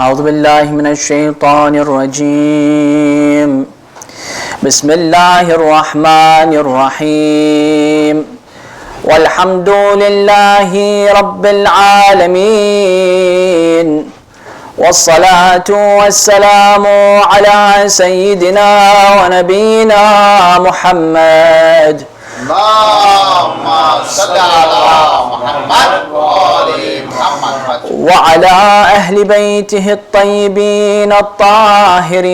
أعوذ بالله من الشيطان الرجيم. بسم الله الرحمن الرحيم. والحمد لله رب العالمين، والصلاة والسلام على سيدنا ونبينا محمد. اللهم صل على محمد وآل محمد وعلى أهل بيته الطيبين الطاهرين.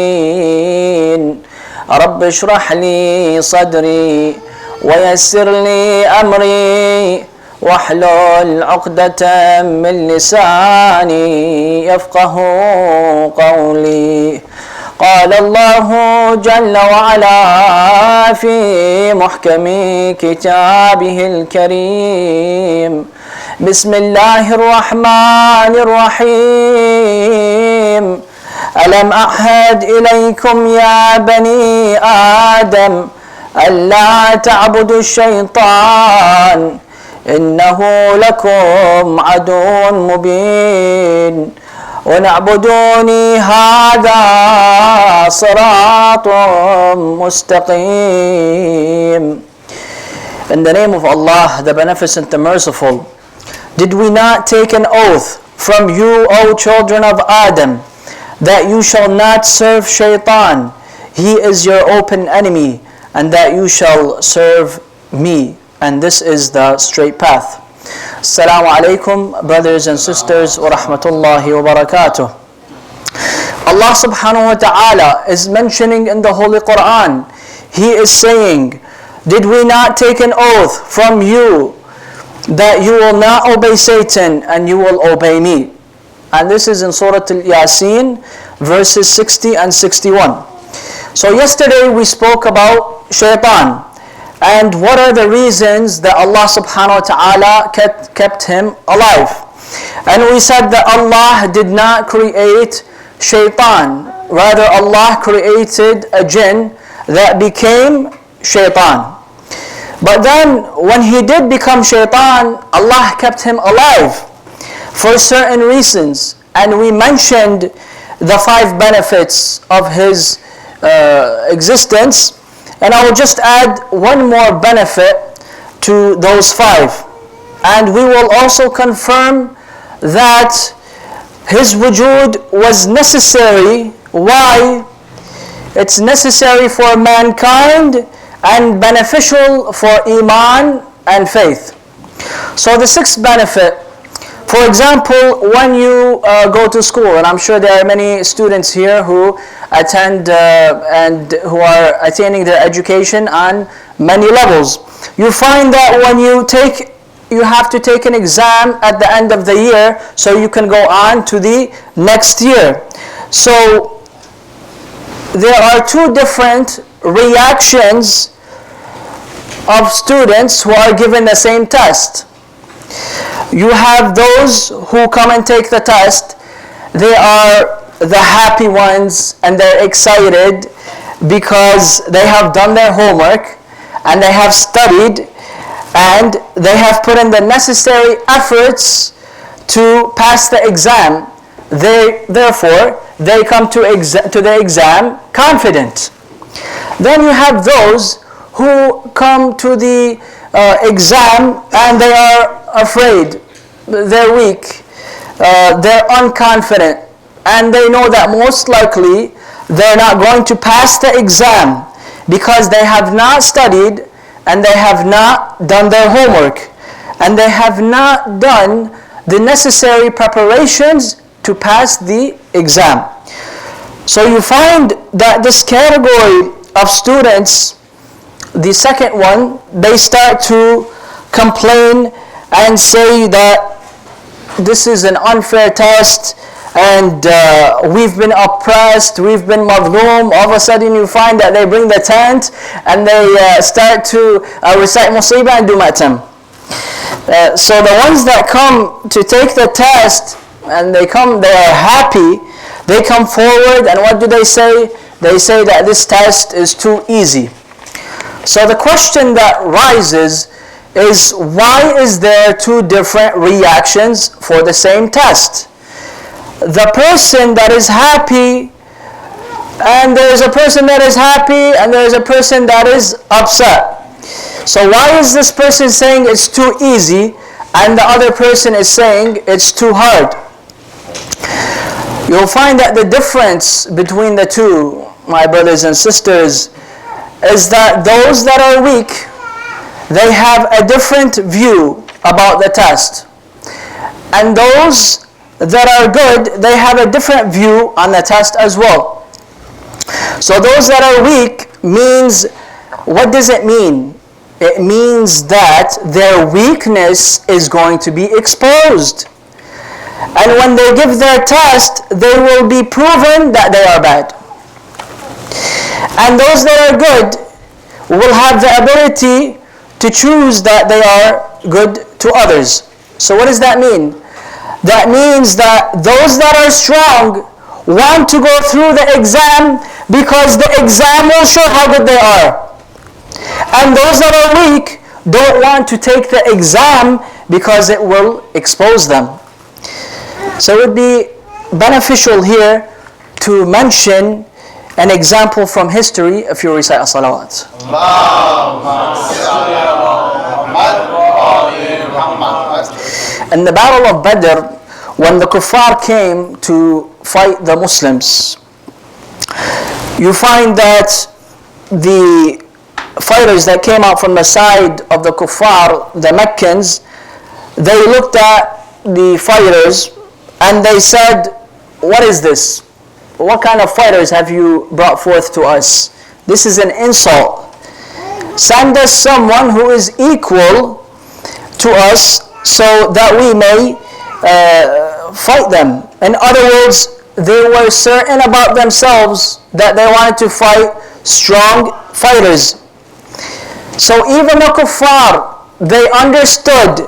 رب اشرح لي صدري ويسر لي أمري واحلل عقدة من لساني يفقه قولي. قال الله جل وعلا في محكم كتابه الكريم: بسم الله الرحمن الرحيم. ألم أعهد إليكم يا بني آدم ألا تعبدوا الشيطان إنه لكم عدو مبين ونعبدوني هذا صراط مستقيم. In the name of Allah, the Beneficent, the Merciful. Did we not take an oath from you, O children of Adam, that you shall not serve Shaitan? He is your open enemy, and that you shall serve me, and this is the straight path. Assalamu alaikum, brothers and sisters, wa rahmatullahi wa barakatuh. Allah subhanahu wa ta'ala is mentioning in the Holy Quran, He is saying, did we not take an oath from you that you will not obey Satan and you will obey me? And this is in Surah Al-Yasin, verses 60 and 61. So yesterday we spoke about Shaitan and what are the reasons that Allah subhanahu wa ta'ala kept him alive. And we said that Allah did not create Shaitan. Rather, Allah created a jinn that became Shaitan. But then when he did become Shaitan, Allah kept him alive for certain reasons. And we mentioned the 5 benefits of his existence. And I will just add one more benefit to those 5. And we will also confirm that his wujud was necessary. Why? It's necessary for mankind and beneficial for Iman and faith. So the 6th benefit, for example, when you go to school, and I'm sure there are many students here who attend and who are attaining their education on many levels. You find that when you have to take an exam at the end of the year so you can go on to the next year. So there are 2 different reactions of students who are given the same test. You have those who come and take the test. They are the happy ones and they're excited because they have done their homework and they have studied and they have put in the necessary efforts to pass the exam. Therefore, they come to the exam confident. Then you have those who come to the exam and they are afraid, they're weak, they're unconfident, and they know that most likely they're not going to pass the exam because they have not studied and they have not done their homework and they have not done the necessary preparations to pass the exam. So you find that this category of students, the second one, they start to complain and say that this is an unfair test and we've been oppressed, we've been madloom. All of a sudden you find that they bring the tent and they start to recite musibah and do matam. So the ones that come to take the test and they are happy, they come forward and what do they say? They say that this test is too easy. So the question that rises is, why is there 2 different reactions for the same test? the person that is happy, and there is a person that is happy, and there is a person that is upset. So why is this person saying it's too easy, and the other person is saying it's too hard? You'll find that the difference between the two, my brothers and sisters, is that those that are weak, they have a different view about the test. And those that are good, they have a different view on the test as well. So those that are weak means, what does it mean? It means that their weakness is going to be exposed. And when they give their test, they will be proven that they are bad. And those that are good will have the ability to choose that they are good to others. So what does that mean? That means that those that are strong want to go through the exam because the exam will show how good they are. And those that are weak don't want to take the exam because it will expose them. So it would be beneficial here to mention an example from history if you recite a salawat. In the Battle of Badr, when the kuffar came to fight the Muslims, you find that the fighters that came out from the side of the kuffar, the Meccans, they looked at the fighters and they said, "What is this? What kind of fighters have you brought forth to us? This is an insult. Send us someone who is equal to us so that we may fight them." In other words, they were certain about themselves that they wanted to fight strong fighters. So even the kuffar, they understood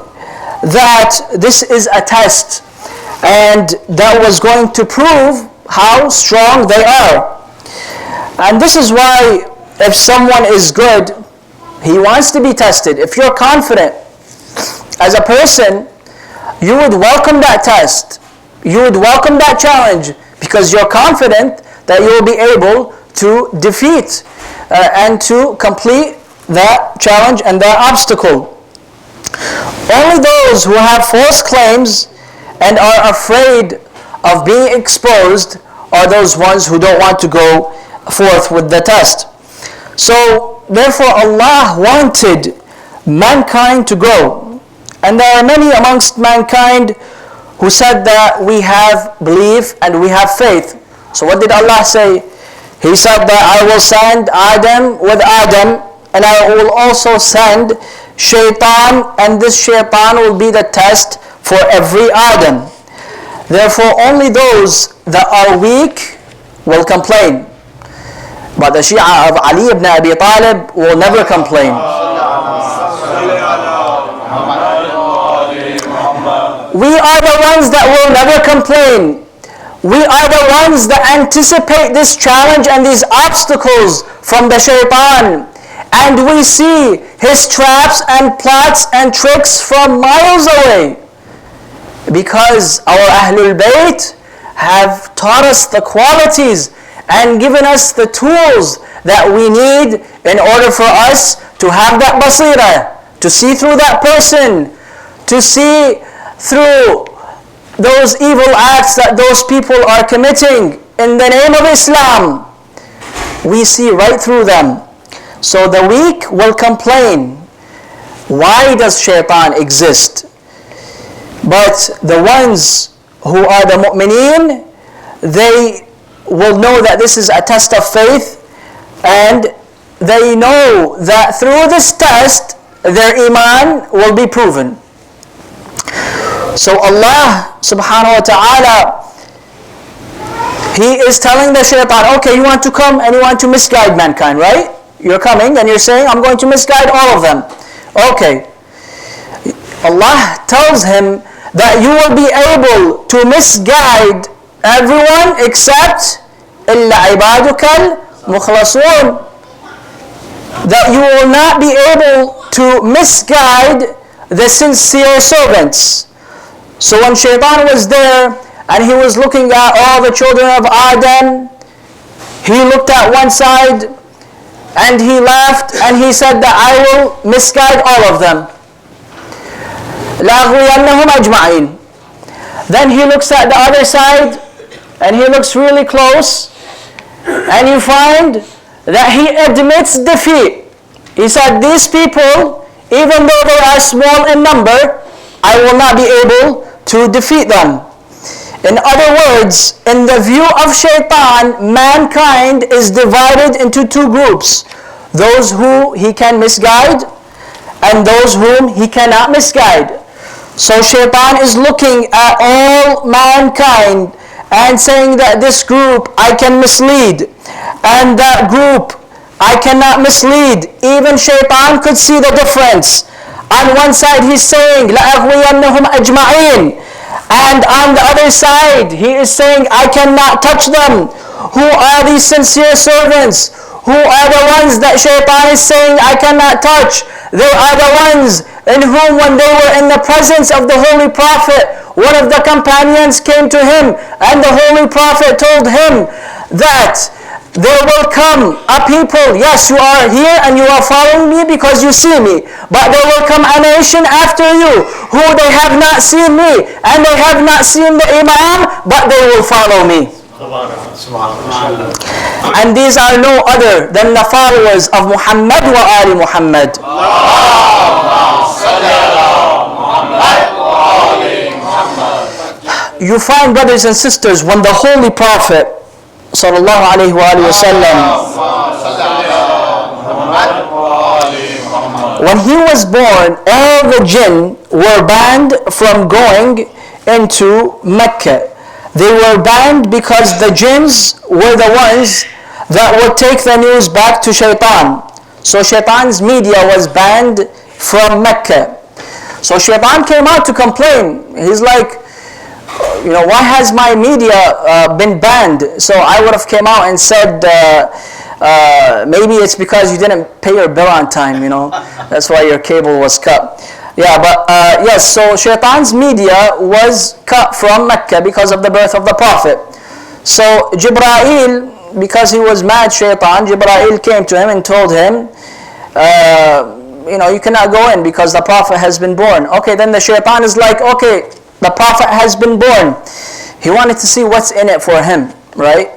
that this is a test, and that was going to prove how strong they are. And this is why if someone is good, he wants to be tested. If you're confident as a person, you would welcome that test. You would welcome that challenge because you're confident that you will be able to defeat and to complete that challenge and that obstacle. Only those who have false claims and are afraid of being exposed are those ones who don't want to go forth with the test. So therefore Allah wanted mankind to go. And there are many amongst mankind who said that we have belief and we have faith. So what did Allah say? He said that I will send Adam with Adam, and I will also send Shaitan, and this Shaitan will be the test for every Adam. Therefore only those that are weak will complain. But the Shia of Ali ibn Abi Talib will never complain. We are the ones that will never complain. We are the ones that anticipate this challenge and these obstacles from the Shaitan. And we see his traps and plots and tricks from miles away. Because our Ahlul Bayt have taught us the qualities and given us the tools that we need in order for us to have that basira, to see through that person, to see through those evil acts that those people are committing in the name of Islam. We see right through them. So the weak will complain. Why does Shaitan exist? But the ones who are the mu'mineen, they will know that this is a test of faith, and they know that through this test, their iman will be proven. So Allah subhanahu wa ta'ala, He is telling the Shaitan, okay, you want to come and you want to misguide mankind, right? You're coming and you're saying, I'm going to misguide all of them. Okay. Allah tells him that you will be able to misguide everyone except إِلَّا عِبَادُكَ الْمُخْلَصُونَ. That you will not be able to misguide the sincere servants. So when Shaitan was there and he was looking at all the children of Adam. He looked at one side and he laughed and he said that I will misguide all of them. لَأَغْوِيَنَّهُمْ أَجْمَعِينَ. Then he looks at the other side and he looks really close, and you find that he admits defeat. He said, these people, even though they are small in number, I will not be able to defeat them. In other words, in the view of shaitan, mankind is divided into two groups: those who he can misguide and those whom he cannot misguide. So shaitan is looking at all mankind and saying that this group I can mislead, and that group I cannot mislead. Even shaitan could see the difference. On one side he's saying لَأَغْوِيَنَّهُمْ أَجْمَعِينَ, and on the other side he is saying I cannot touch them. Who are these sincere servants? Who are the ones that shaitan is saying I cannot touch? They are the ones in whom, when they were in the presence of the Holy Prophet, one of the companions came to him and the Holy Prophet told him that there will come a people, yes, you are here and you are following me because you see me, but there will come a nation after you who they have not seen me and they have not seen the Imam, but they will follow me. And these are no other than the followers of Muhammad wa Ali Muhammad. You find, brothers and sisters, when the Holy Prophet sallallahu alaihi wasallam, when he was born, all the jinn were banned from going into Mecca. They were banned because the jinns were the ones that would take the news back to shaitan. So shaitan's media was banned from Mecca. So shaitan came out to complain. He's like, why has my media been banned? So I would have came out and said, maybe it's because you didn't pay your bill on time, That's why your cable was cut. Yeah, but yes, so shaitan's media was cut from Mecca because of the birth of the Prophet. So Jibreel, because he was mad shaitan, Jibreel came to him and told him, you cannot go in because the Prophet has been born. Okay, then the shaitan is like, okay, the Prophet has been born. He wanted to see what's in it for him, right?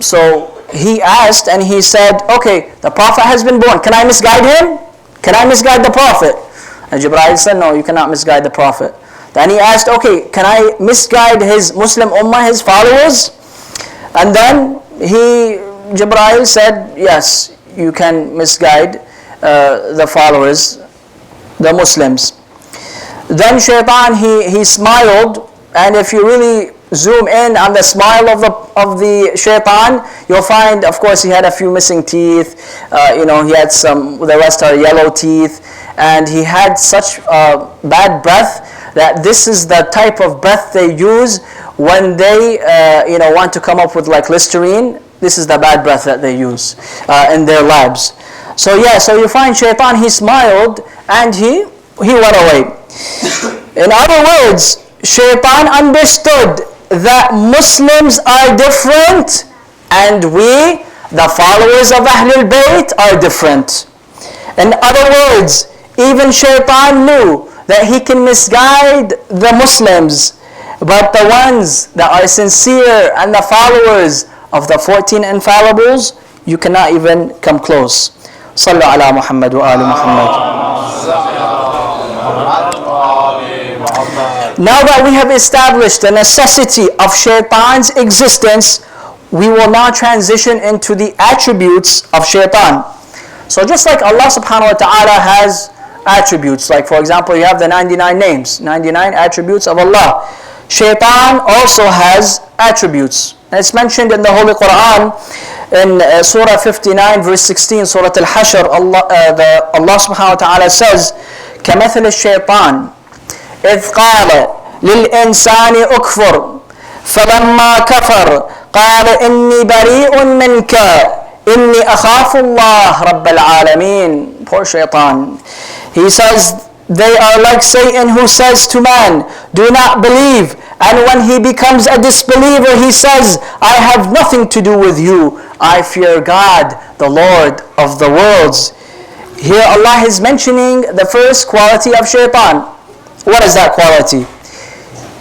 So he asked and he said, okay, the Prophet has been born. Can I misguide him? Can I misguide the Prophet? And Jibreel said, no, you cannot misguide the Prophet. Then he asked, okay, can I misguide his Muslim ummah, his followers? And then Jibreel said, yes, you can misguide the followers, the Muslims. Then shaitan, he smiled, and if you really zoom in on the smile of the shaitan, you'll find, of course, he had a few missing teeth. He had some, the rest are yellow teeth. And he had such bad breath that this is the type of breath they use when they want to come up with like Listerine. This is the bad breath that they use in their labs. So yeah, so you find shaitan, he smiled and he went away. In other words, shaitan understood that Muslims are different and we, the followers of Ahlul Bayt, are different. In other words, even shaitan knew that he can misguide the Muslims, but the ones that are sincere and the followers of the 14 infallibles, you cannot even come close. Sallu ala Muhammad wa ali Muhammad. Now that we have established the necessity of shaitan's existence, we will now transition into the attributes of shaitan. So just like Allah subhanahu wa ta'ala has attributes, like for example you have the 99 names, 99 attributes of Allah, shaitan also has attributes. And it's mentioned in the Holy Quran in Surah 59 verse 16, Surah Al-Hashr. Allah subhanahu wa ta'ala says, كَمَثَلِ الشَّيْطَانِ إِذْ قَالَ لِلْإِنسَانِ أُكْفُرْ فَلَمَّا كَفَرْ قَالَ إِنِّي بَرِيءٌ مِّنْكَ إِنِّي أَخَافُ اللَّهَ رَبَّ الْعَالَمِينَ. Poor shaitan. He says, they are like Satan who says to man, do not believe. And when he becomes a disbeliever, he says, I have nothing to do with you. I fear God, the Lord of the worlds. Here Allah is mentioning the first quality of shaitan. What is that quality?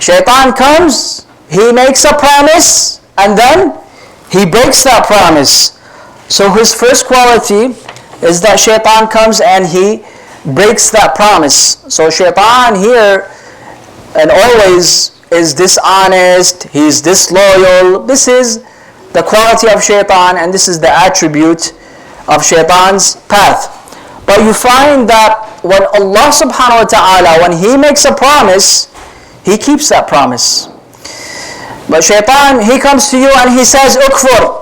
Shaitan comes, he makes a promise, and then he breaks that promise. So his first quality is that shaitan comes and he breaks that promise. So shaitan here and always is dishonest, he's disloyal. This is the quality of shaitan, and this is the attribute of shaitan's path. But you find that when Allah subhanahu wa ta'ala, when he makes a promise, he keeps that promise. But shaitan, he comes to you and he says, ukfur.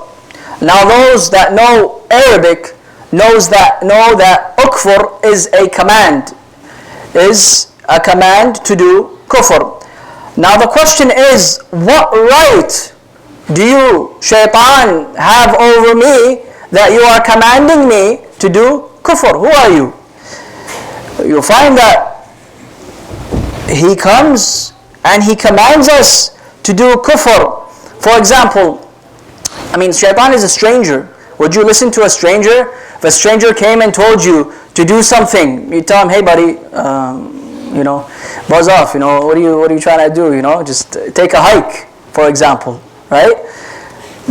Now those that know Arabic know that ukfur is a command, to do kufr. Now the question is, what right do you, shaitan, have over me that you are commanding me to do kufr? Who are you? You find that he comes and he commands us to do kufr. For example, shaitan is a stranger. Would you listen to a stranger? If a stranger came and told you to do something, you tell him, hey buddy, buzz off, what are you trying to do, just take a hike, for example, right?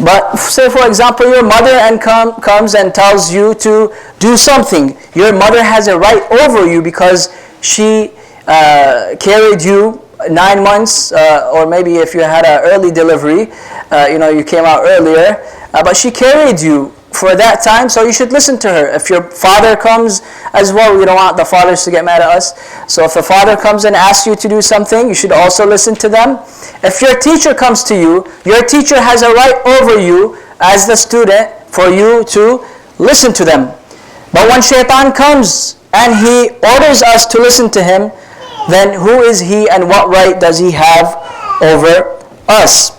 But say for example your mother comes and tells you to do something. Your mother has a right over you because she carried you 9 months, or maybe if you had an early delivery, you came out earlier, but she carried you for that time, so you should listen to her. If your father comes as well, we don't want the fathers to get mad at us. So if the father comes and asks you to do something, you should also listen to them. If your teacher comes to you, your teacher has a right over you as the student for you to listen to them. But when shaitan comes and he orders us to listen to him, then who is he and what right does he have over us?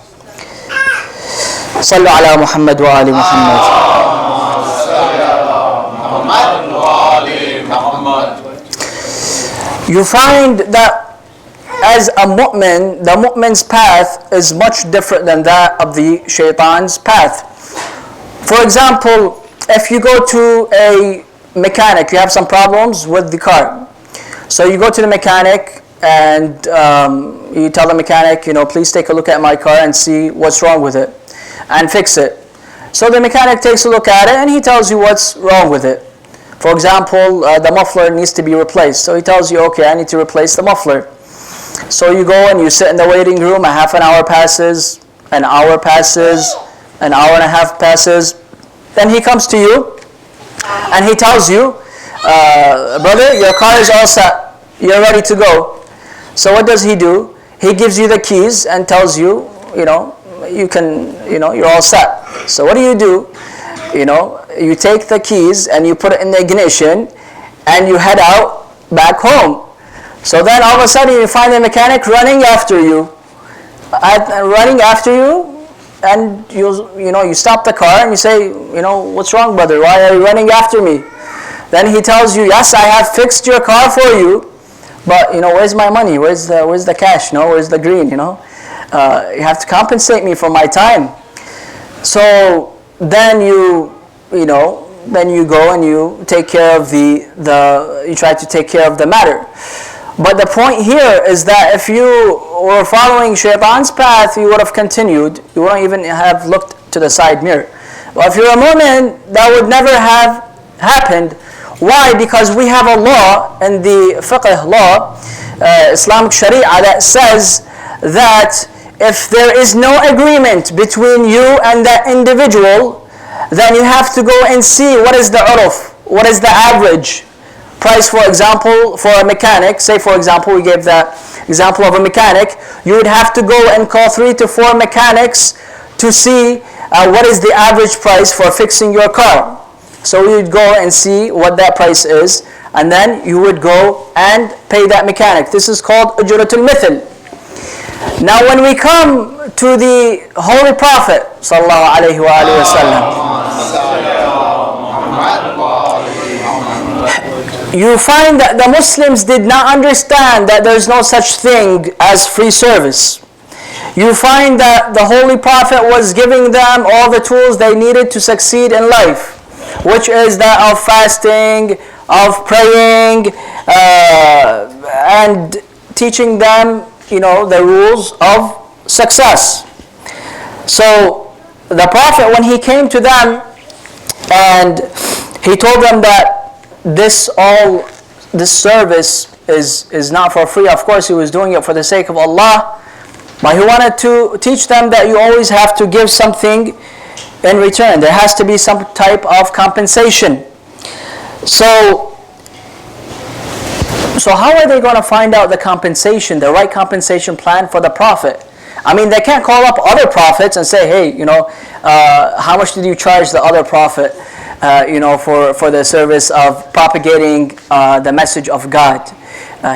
صلوا على محمد وآل محمد. You find that as a mu'min, the mu'min's path is much different than that of the shaitan's path. For example, if you go to a mechanic, you have some problems with the car. So you go to the mechanic and you tell the mechanic, please take a look at my car and see what's wrong with it and fix it. So the mechanic takes a look at it and he tells you what's wrong with it. For example, the muffler needs to be replaced. So he tells you, okay, I need to replace the muffler. So you go and you sit in the waiting room, a half an hour passes, an hour passes, an hour and a half passes. Then he comes to you and he tells you, brother, your car is all set. You're ready to go. So what does he do? He gives you the keys and tells you, you can, you're all set. So what do? You take the keys and you put it in the ignition and you head out back home. So then all of a sudden you find the mechanic running after you. And you stop the car and you say, what's wrong, brother? Why are you running after me? Then he tells you, yes, I have fixed your car for you, but where's my money? Where's the cash? Where's the green? You have to compensate me for my time. So then you go and you take care of you try to take care of the matter. But the point here is that if you were following shaitan's path, you would have continued. You wouldn't even have looked to the side mirror. But if you're a mu'min, that would never have happened. Why? Because we have a law in the fiqh law, Islamic Sharia, that says that if there is no agreement between you and that individual, then you have to go and see what is the urf, what is the average price. For example, for a mechanic, say for example we gave that example of a mechanic, you would have to go and call 3 to 4 mechanics to see what is the average price for fixing your car. So you would go and see what that price is, and then you would go and pay that mechanic. This is called ujratul mithl. Now when we come to the Holy Prophet sallallahu alaihi wasallam, you find that the Muslims did not understand that there is no such thing as free service. you find that the Holy Prophet was giving them all the tools they needed to succeed in life, which is that of fasting, of praying, and teaching them, the rules of success. So the Prophet, when he came to them and he told them that this service is not for free. Of course, he was doing it for the sake of Allah, but he wanted to teach them that you always have to give something in return. There has to be some type of compensation. So how are they going to find out the compensation, the right compensation plan for the Prophet? I mean, they can't call up other prophets and say, hey, how much did you charge the other prophet, for the service of propagating the message of God?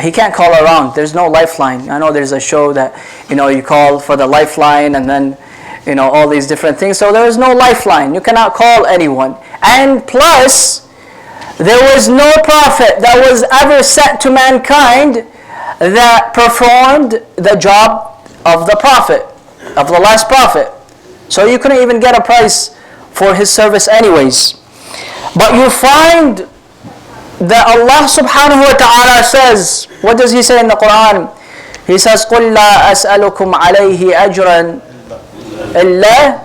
He can't call around. There's no lifeline. I know there's a show that, you call for the lifeline and then, all these different things. So there is no lifeline. You cannot call anyone. And plus, there was no prophet that was ever sent to mankind that performed the job of the prophet, of the last prophet. So you couldn't even get a price for his service anyways. But you find that Allah subhanahu wa ta'ala says, what does he say in the Quran? He says, قُلْ لَا أَسْأَلُكُمْ عَلَيْهِ أَجْرًا إِلَّا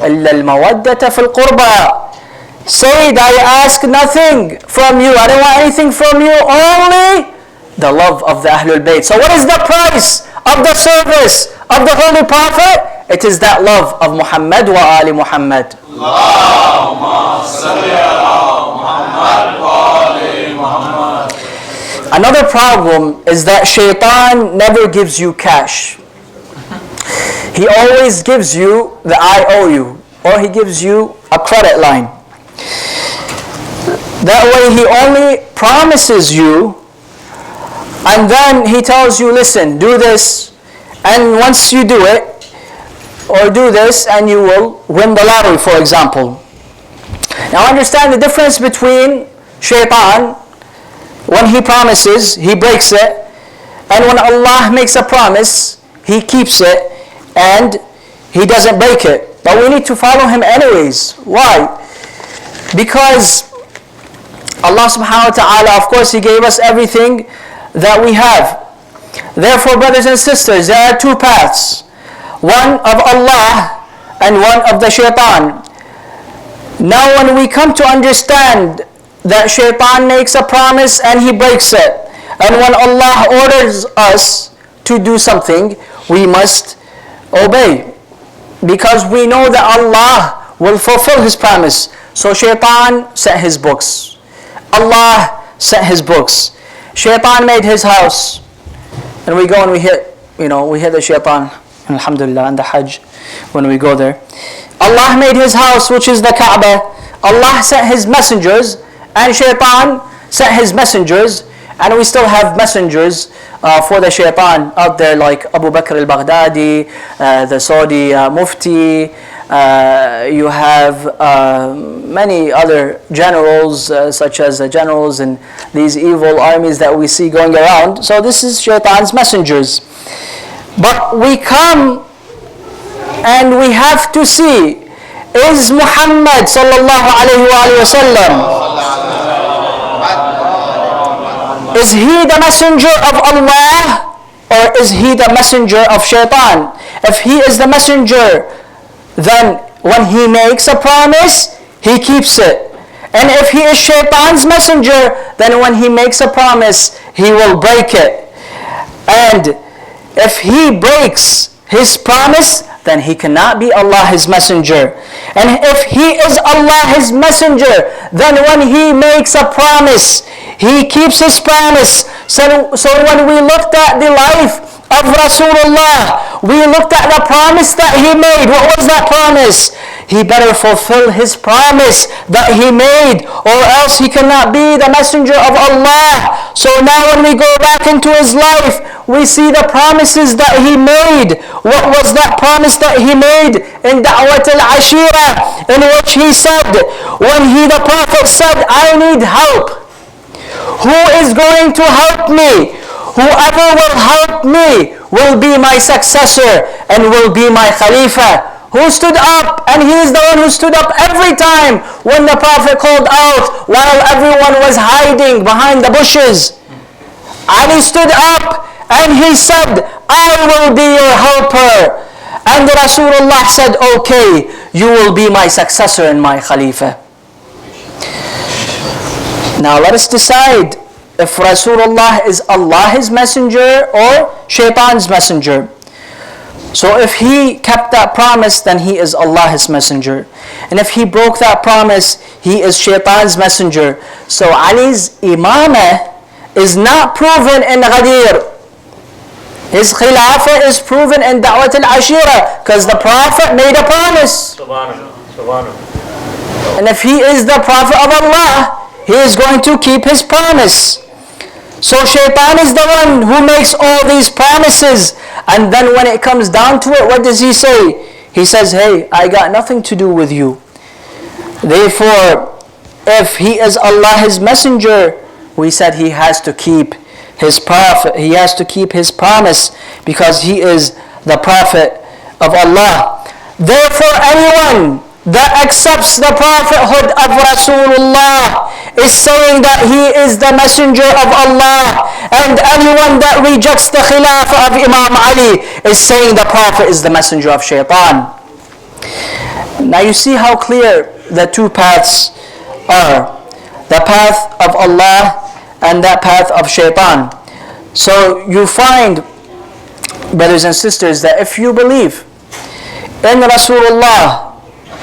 الْمَوَدَّةَ فِي الْقُرْبَى. Say, I ask nothing from you. I don't want anything from you, only the love of the Ahlul Bayt. So what is the price of the service of the Holy Prophet? It is that love of Muhammad wa Ali Muhammad. Another problem is that Shaitan never gives you cash. He always gives you the I owe you, or he gives you a credit line. That way he only promises you, and then he tells you, listen, do this, and once you do it, or do this, and you will win the lottery, for example. Now understand the difference between Shaitan. When he promises, he breaks it, and when Allah makes a promise, he keeps it, and he doesn't break it. But we need to follow him anyways. Why? Because Allah subhanahu wa ta'ala, of course, he gave us everything that we have. Therefore, brothers and sisters, there are two paths. One of Allah and one of the Shaitan. Now when we come to understand that Shaitan makes a promise and he breaks it, and when Allah orders us to do something, we must obey, because we know that Allah will fulfill his promise. So Shaitan sent his books, Allah sent his books. Shaitan made his house, and we go and we hit the Shaitan, alhamdulillah, and the Hajj when we go there. Allah made his house, which is the Kaaba. Allah sent his messengers, and Shaitan sent his messengers, and we still have messengers for the Shaitan out there, like Abu Bakr al-Baghdadi, the Saudi Mufti. You have many other generals, such as the generals in these evil armies that we see going around. So this is Shaitan's messengers. But we come and we have to see, is Muhammad sallallahu alayhi wa sallam, is he the messenger of Allah, or is he the messenger of Shaitan? If he is the messenger, then when he makes a promise, he keeps it. And if he is Shaitan's messenger, then when he makes a promise, he will break it. And if he breaks his promise, then he cannot be Allah his messenger. And if he is Allah his messenger, then when he makes a promise, he keeps his promise. So when we looked at the life of Rasulullah, we looked at the promise that he made. What was that promise? He better fulfill his promise that he made, or else he cannot be the messenger of Allah. So now when we go back into his life, we see the promises that he made. What was that promise that he made in Da'wat al-Ashira, in which he said, when the Prophet said, I need help, who is going to help me? Whoever will help me will be my successor and will be my Khalifa. Who stood up? And he is the one who stood up every time when the Prophet called out while everyone was hiding behind the bushes. Ali stood up and he said, I will be your helper. And Rasulullah said, okay, you will be my successor and my Khalifa. Now let us decide if Rasulullah is Allah's messenger or Shaitan's messenger. So if he kept that promise, then he is Allah's messenger. And if he broke that promise, he is Shaitan's messenger. So Ali's imamah is not proven in Ghadir. His khilafah is proven in Da'wat al-Ashira because the Prophet made a promise. And if he is the Prophet of Allah, he is going to keep his promise. So Shaitan is the one who makes all these promises. And then when it comes down to it, what does he say? He says, hey, I got nothing to do with you. Therefore, if he is Allah's messenger, we said he has to keep his prophet. He has to keep his promise because he is the Prophet of Allah. Therefore, anyone that accepts the prophethood of Rasulullah is saying that he is the messenger of Allah, and anyone that rejects the khilafah of Imam Ali is saying the Prophet is the messenger of Shaitan. Now you see how clear the two paths are. The path of Allah and that path of Shaitan. So you find, brothers and sisters, that if you believe in Rasulullah,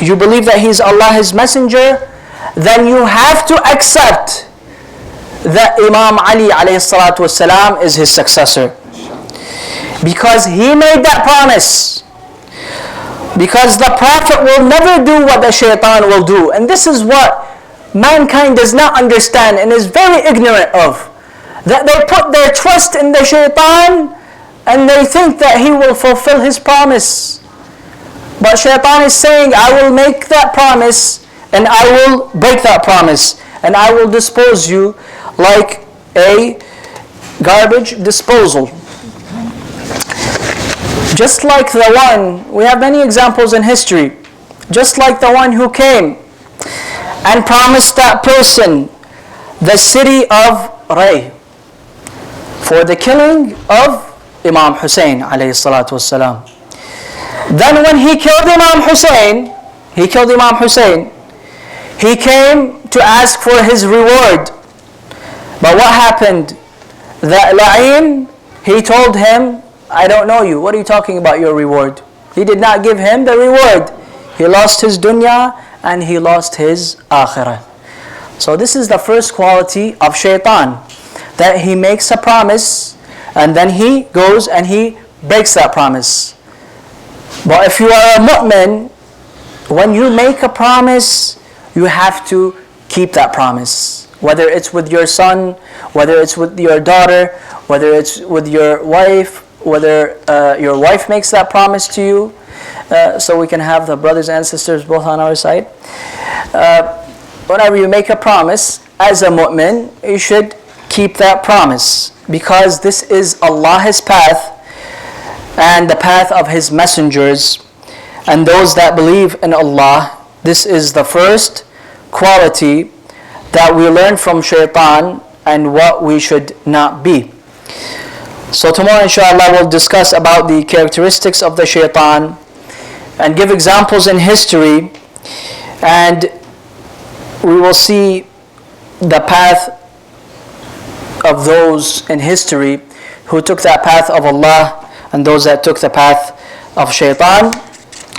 you believe that he is Allah's messenger, then you have to accept that Imam Ali alayhi salatu wasalam is his successor. Because he made that promise. Because the Prophet will never do what the Shaitan will do. And this is what mankind does not understand and is very ignorant of. That they put their trust in the Shaitan and they think that he will fulfill his promise. But Shaitan is saying, I will make that promise and I will break that promise. And I will dispose you like a garbage disposal. Just like the one, we have many examples in history. Just like the one who came and promised that person the city of Ray for the killing of Imam Hussein alayhi salatu wasalam. Then when he killed Imam Hussein, he came to ask for his reward. But what happened? That La'in, he told him, I don't know you. What are you talking about your reward? He did not give him the reward. He lost his dunya and he lost his akhirah. So this is the first quality of Shaitan. That he makes a promise and then he goes and he breaks that promise. But if you are a mu'min, when you make a promise, you have to keep that promise. Whether it's with your son, whether it's with your daughter, whether it's with your wife, whether your wife makes that promise to you, so we can have the brothers and sisters both on our side. Whenever you make a promise, as a mu'min, you should keep that promise. Because this is Allah's path and the path of His messengers. And those that believe in Allah, this is the first quality that we learn from Shaitan and what we should not be. So tomorrow inshallah we'll discuss about the characteristics of the Shaitan and give examples in history, and we will see the path of those in history who took that path of Allah and those that took the path of Shaitan.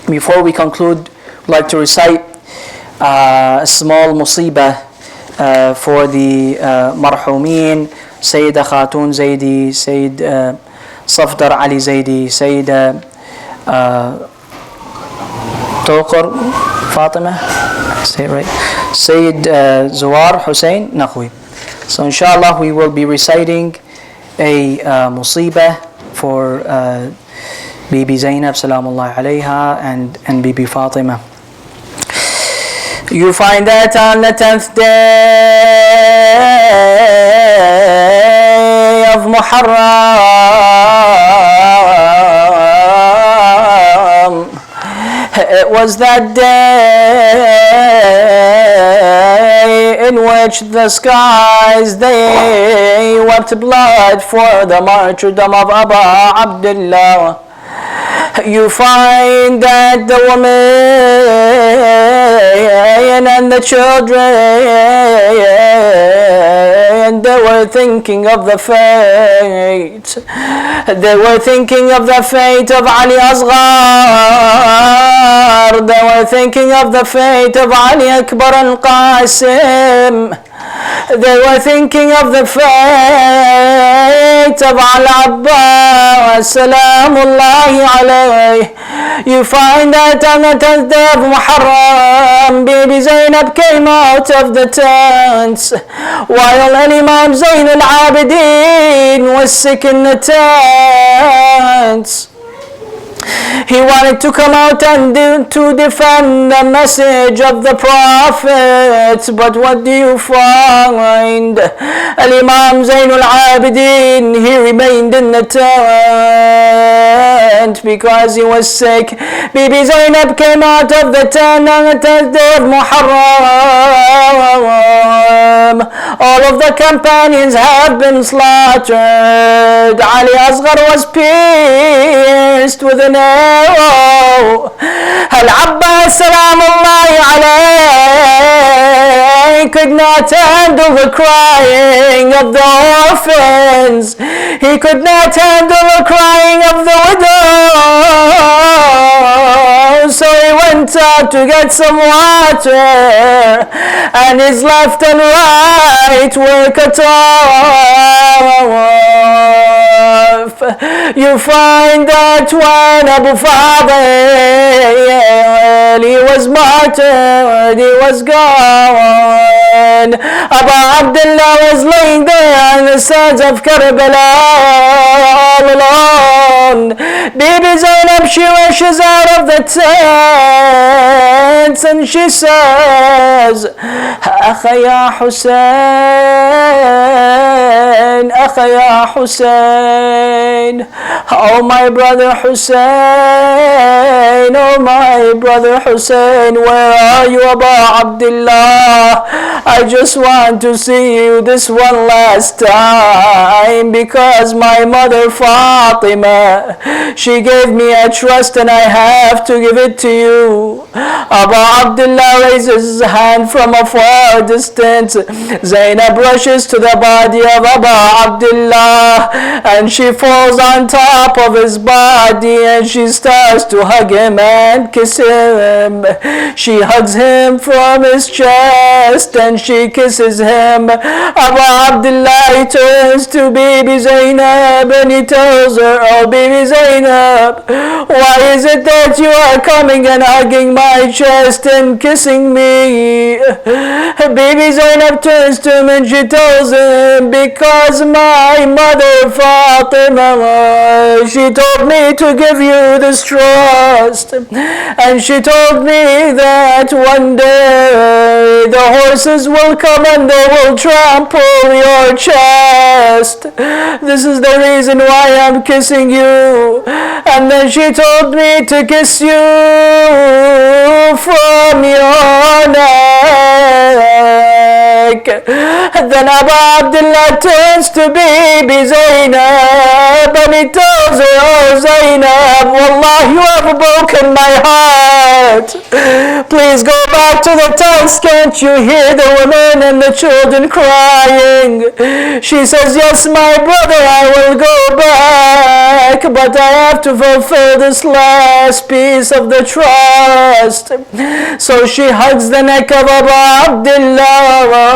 Before we conclude, I'd like to recite a small musibah for the marhumeen, Sayyida Khatun Zaidi, Sayyid Safdar Ali Zaidi, Sayyida Tawqar Fatima, say it right, Sayyid Zuwar Hussein Naqwi. So inshallah we will be reciting a musibah for Bibi Zainab Salamullahi alayha and Bibi Fatima. You find that on the 10th day of Muharram, it was that day in which the skies they wept blood for the martyrdom of Abu Abdullah. You find that the women and the children, they were thinking of the fate. They were thinking of the fate of Ali Asghar. They were thinking of the fate of Ali Akbar al-Qasim. They were thinking of the fate of Al-Abbas, Salamullahi alayhi. You find that on the 10th day of Muharram, Bibi Zainab came out of the tent while Imam Zain al-Abidin was sick in the tent. He wanted to come out and to defend the message of the Prophet, but what do you find? Al-Imam Zain al-Abidin, he remained in the tent because he was sick. Bibi Zainab came out of the tent on the 10th day of Muharram. All of the companions have been slaughtered. Ali Asghar was pierced with an arrow. Al-Abbas, Salamullahi alayhi, could not handle the crying of the orphans. He could not handle the crying of the widows. So he went out to get some water, and his left and right were cut off. You find that when Abu Fadl, he was martyred, he was gone. Abu Abdullah was laying there on the sands of Karbala all alone. Bibi Zainab, she rushes out of the tent and she says, Akha ya Hussein, Akha ya Hussein, oh my brother Hussein, oh my brother Hussein, where are you, Abu Abdullah? I just want to see you this one last time because my mother Fatima, she gave me a trust and I have to give it to you. Abu Abdullah raises his hand from a far distance. Zainab rushes to the body of Abu Abdullah and she falls on top of his body and she starts to hug him and kiss him. She hugs him from his chest and she kisses him. Abu Abdullah, he turns to Bibi Zainab and he tells her, oh Bibi Zainab, why is it that you are coming and hugging my chest and kissing me? Bibi Zainab turns to him and she tells him, because my mother Fatima, she told me to give you this trust, and she told me that one day the horses will come and they will trample your chest. This is the reason why I'm kissing you. And then she told me to kiss you from your neck. Then Abu Abdullah turns to Bibi Zainab and he tells her, oh Zainab, wallah, you have broken my heart. Please go back to the tents. Can't you hear the women and the children crying? She says, yes, my brother, I will go back, but I have to fulfill this last piece of the trust. So she hugs the neck of Abu Abdullah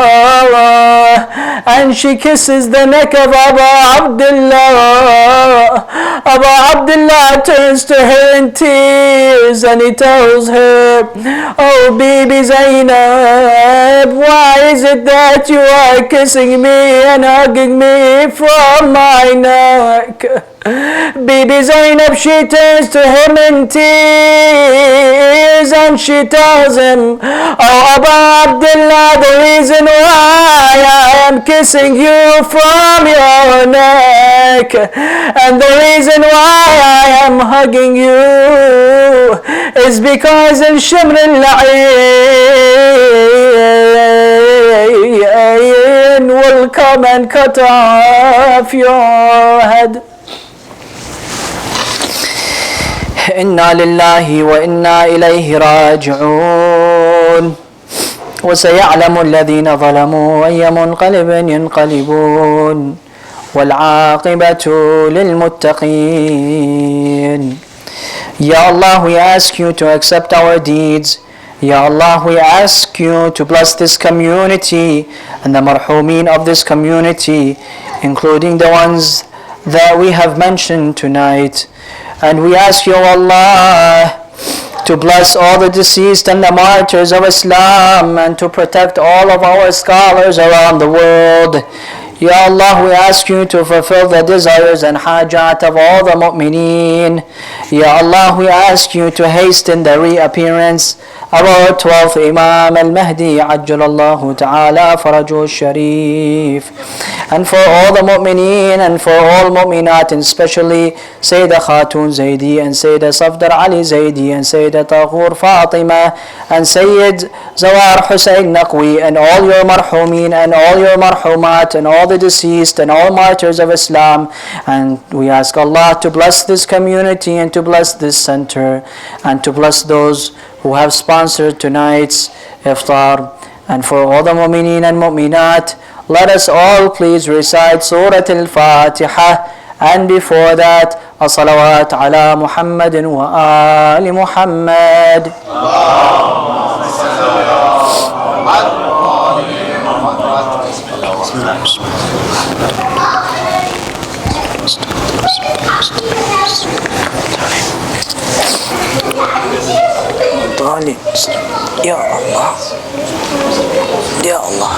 and she kisses the neck of Abu Abdullah. Abu Abdullah turns to her in tears and he tells her, oh Bibi Zainab, why is it that you are kissing me and hugging me from my neck? Baby Zainab, she turns to him in tears and she tells him, oh Abu Abdullah, the reason why I am kissing you from your neck and the reason why I am hugging you is because in Shimr al-La'in will come and cut off your head. إنا لله وإنا إليه راجعون وسيعلم الذين ظلموا أي منقلب ينقلبون والعاقبة للمتقين. Ya Allah, we ask you to accept our deeds. Ya Allah, we ask you to bless this community and the marhumin of this community, including the ones that we have mentioned tonight. And we ask you, Allah, to bless all the deceased and the martyrs of Islam and to protect all of our scholars around the world. Ya Allah, we ask you to fulfill the desires and hajat of all the mu'mineen. Ya Allah, we ask you to hasten the reappearance of our 12th Imam al-Mahdi, Ajjalallahu ta'ala farajuhu sharif. And for all the mu'mineen and for all mu'minat, and especially Sayyidah Khatun Zaidi and Sayyidah Safdar Ali Zaidi and Sayyidah Taghoor Fatima and Sayyid Zawar Hussein Naqwi and all your marhumin and all your marhumat and all the deceased and all martyrs of Islam. And we ask Allah to bless this community and to bless this center and to bless those who have sponsored tonight's iftar. And for all the mu'mineen and mu'minat, let us all please recite Surah Al-Fatiha, and before that, as-salawat ala Muhammadin wa ali Muhammad. Ya Allah, Ya Allah.